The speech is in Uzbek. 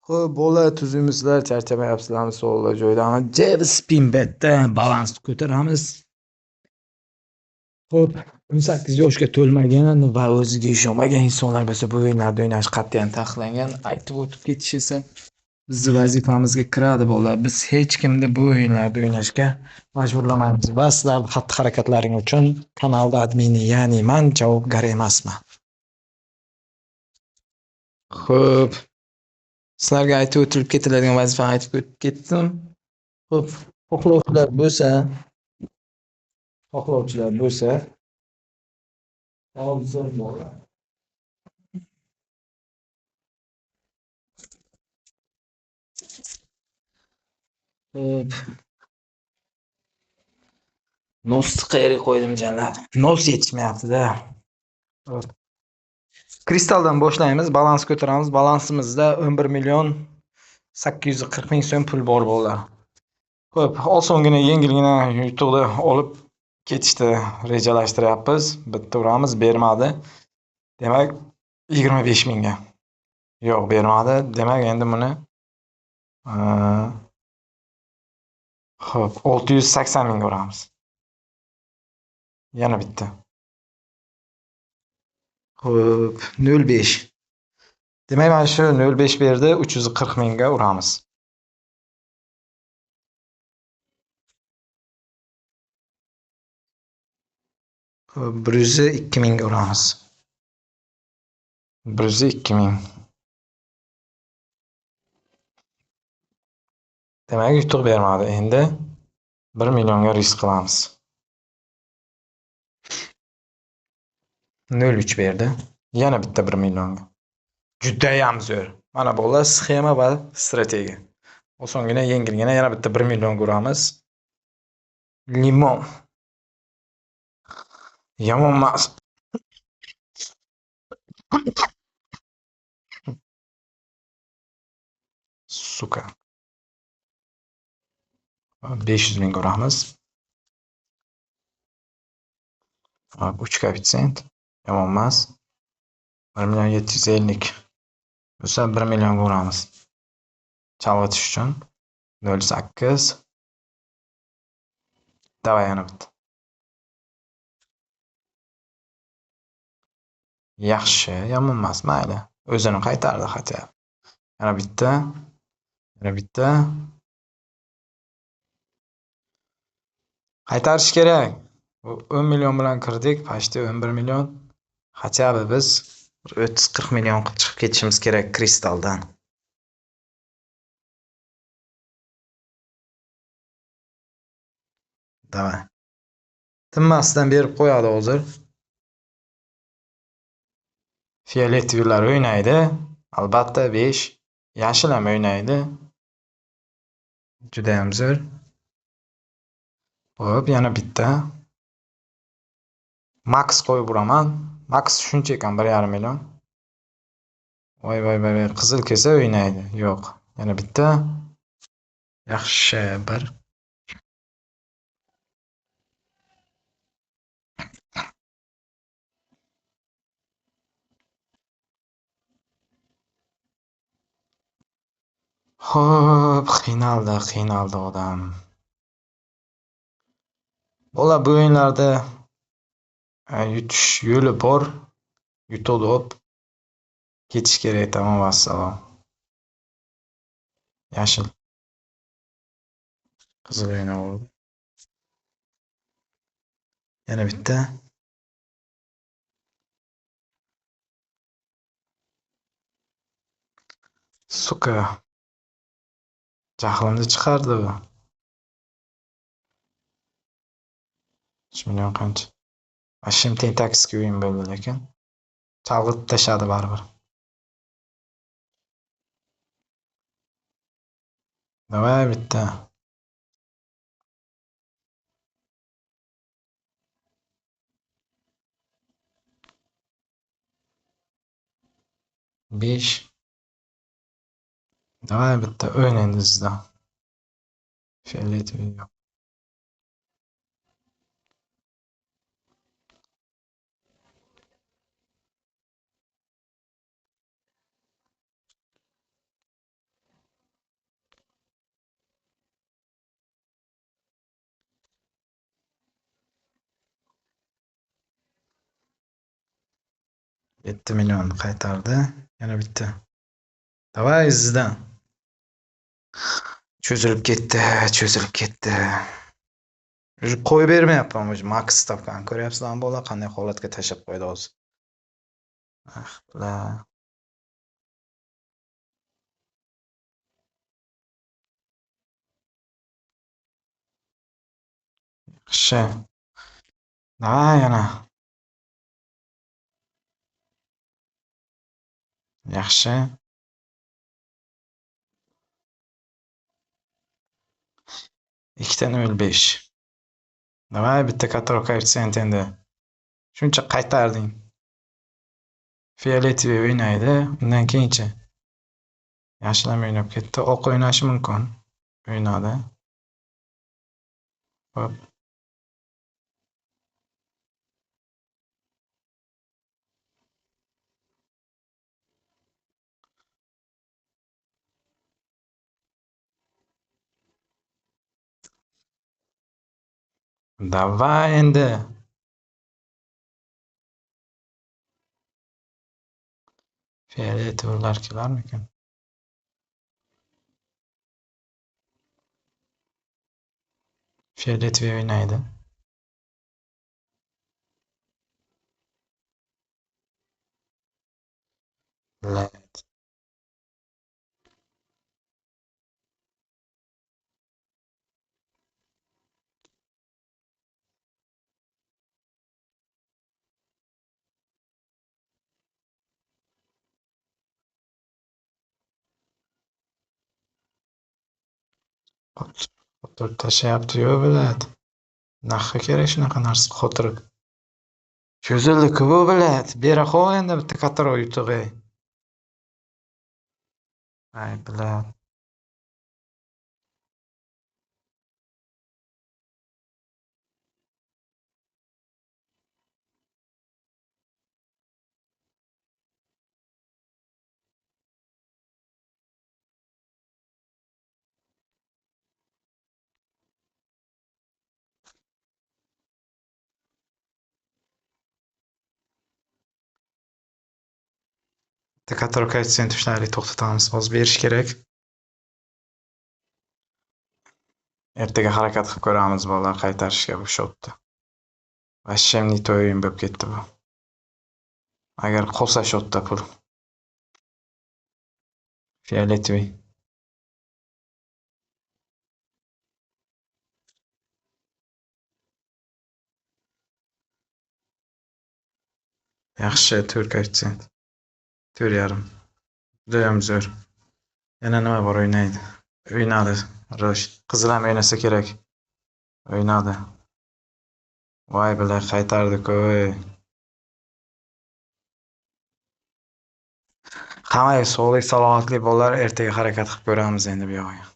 Xo'p, bola tuzumizlar charchamayapsizlarmi? Savollar joyida. Javis Pinbetda balans ko'taramiz. Xo'p, 18 yoshga to'lmagan va o'ziga ishonmagan insonlar bo'lsa bu o'yinlarda o'ynash qat'iyan taqiqlangan. Aytib o'tib ketish esa bizni vazifamizga kiradi bolalar. Biz hech kimni bu o'yinlarda o'ynashga majburlamaymiz va sizlarning xatti-harakatlaring uchun kanalda admini, ya'ni men javobgar emasman. Xo'p, sizlarga aytib o'tilib ketiladigan vazifani aytib o'tib ketdim. Xo'p, xohlovchilar bo'lsa, xohlovchilar bo'lsa, hozir bo'ladi. Xo'p, nosni qayerga qo'ydim janlar? Nos yetishmayapti-da. Xo'p, kristaldan boshlaymiz, balans ko'taramiz. Balansimizda 11 million 840 ming so'm pul bor bo'ladi. Xo'p, osongina yengilgina yutuqni olib ketishni rejalashtiryapmiz. Bitta uramiz, bermadi. Demak, 25 mingga. Yo'q, bermadi. Demak, endi buni xo'p, 680 mingga uramiz. Yana bitta. Xo'p, 05. Demak, mana shu 05 berdi, 340 mingga uramiz. Xo'p, 102 mingga uramiz. 102 ming. Demak, yutuq bermadi. Endi 1 millionga risk qilamiz. 03 berdi. Yana bitta 1 millionga. Judayam zo'r. Mana bu sxema va strategiya. Osongina, yengilgina yana bitta 1 millionga uramiz. Limon. Yomon emas. Suka. 500 ming uramiz. 3 koeffitsient. Yomon emas. 1 million 750 bo'lsa 1 millionga uramiz. Chalg'itish uchun 08. Davay yana bitta. Yaxshi, yomon emas, mayli. O'zini qaytardi xatya. Yana bitta. Yana bitta. Qaytarish kerak. 10 million bilan kirdik, pashti 11 million. Xatyabi biz 30-40 million qilib chiqib ketishimiz kerak kristaldan. Davay. Tinmasdan berib qo'yadi hozir. Fioletovilar o'ynaydi. Albatta 5. Yashil ham o'ynaydi. Juda ham zo'r. Xo'p, yana bitta. Max qo'yib uraman. Max shuncha ekan 1,5 million. Voy, qizil kelsa o'ynaydi. Yo'q. Yana bitta. Yaxshi, 1. Xo'p, qiynaldi odam. Bola bu o'yinlarda yutish yo'li bor. Yutuqni olib ketish kerak. Tamom, vassalom. Yashil. Qizil o'ynaverdi. Yana bitta. Suka. Jahlimni chiqardi bu. 3 million qancha? Ashim tentakskiy o'yin bo'ldi lekin chalg'itib tashladi baribir. Davay bitta. Besh. Davay bitta o'ynaydi sizdan. Fioletoviy yo'q. 7 million qaytardi. Yana bitta. Davay Zidan. Cho'zilib ketdi. Qo'yib bermayapman o'zi. Max stavkani ko'ryapsizlarmi bola qanday holatga tashlab qo'ydi hozir. Ah, yaxshi. Davay yana. Yaxshi. Ikkita 0.5. Davay bitta kattaroq koeffitsient endi. Shuncha qaytarding. Fioletoviy o'ynaydi. Undan keyinchi. Yashiram o'ynab ketdi. Oq o'ynashi mumkin. O'ynadi. Hop. Davay endi. Fioletovilar kelarmikan? Fioletoviy o'ynaydi. Xotirib tashlayapti-yu bilat. Naqqa kerak shunaqa narsa xotirib. Cho'zildi-ku bu bilat. Bera qol endi bitta kattaroq yutug'i. Ay bilat. Bitta kattaroq koeffitsient ishlaylik to'xtatamiz. Hozir berish kerak. Ertaga harakat qilib ko'ramiz bolalar qaytarishga bu shotni. Vashemnitoy o'yin bo'lib ketdi bu. Agar qolsa shotda pul. Fioletoviy. Yaxshi, 4 koeffitsient. 4,5. Judayam zo'r. Yana nima bor o'ynaydi? O'ynadi. Rosh. Qizil ham o'ynasa kerak. O'ynadi. Voy bilan qaytardi-ku. Hammaga sog'lik, salomatlik bolalar. Ertaga harakat qilib ko'ramiz endi bu yog'iga.